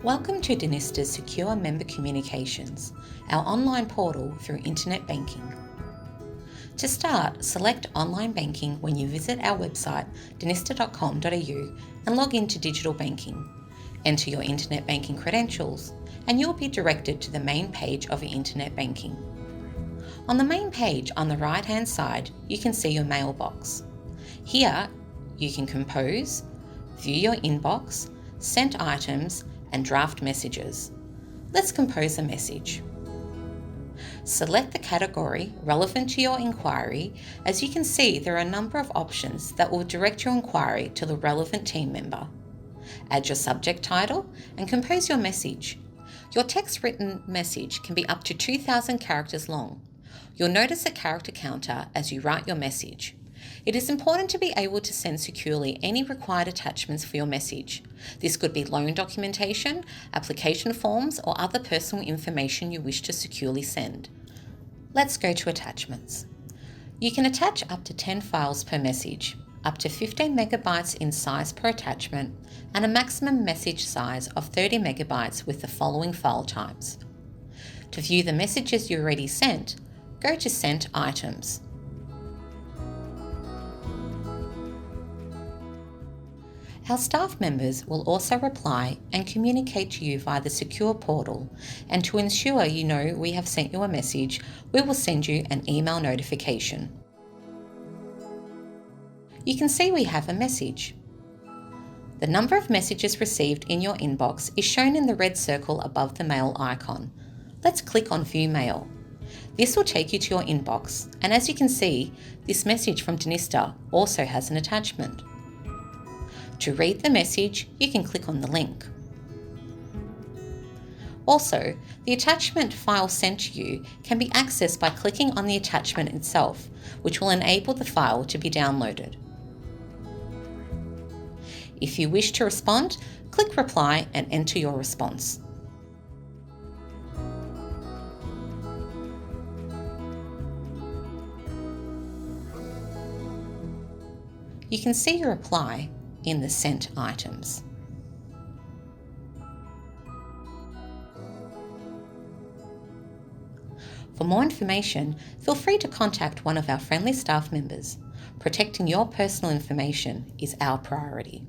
Welcome to Dnister's Secure Member Communications, our online portal through internet banking. To start, select Online Banking when you visit our website dnister.com.au and log into Digital Banking. Enter your internet banking credentials and you'll be directed to the main page of your internet banking. On the main page on the right-hand side, you can see your mailbox. Here, you can compose, view your inbox, send items, and draft messages. Let's compose a message. Select the category relevant to your inquiry. As you can see, there are a number of options that will direct your inquiry to the relevant team member. Add your subject title and compose your message. Your text-written message can be up to 2,000 characters long. You'll notice a character counter as you write your message. It is important to be able to send securely any required attachments for your message. This could be loan documentation, application forms, or other personal information you wish to securely send. Let's go to attachments. You can attach up to 10 files per message, up to 15 megabytes in size per attachment, and a maximum message size of 30 megabytes with the following file types. To view the messages you already sent, go to Sent Items. Our staff members will also reply and communicate to you via the secure portal, and to ensure you know we have sent you a message, we will send you an email notification. You can see we have a message. The number of messages received in your inbox is shown in the red circle above the mail icon. Let's click on View Mail. This will take you to your inbox, and as you can see, this message from Dnister also has an attachment. To read the message, you can click on the link. Also, the attachment file sent to you can be accessed by clicking on the attachment itself, which will enable the file to be downloaded. If you wish to respond, click Reply and enter your response. You can see your reply in the Sent Items. For more information, feel free to contact one of our friendly staff members. Protecting your personal information is our priority.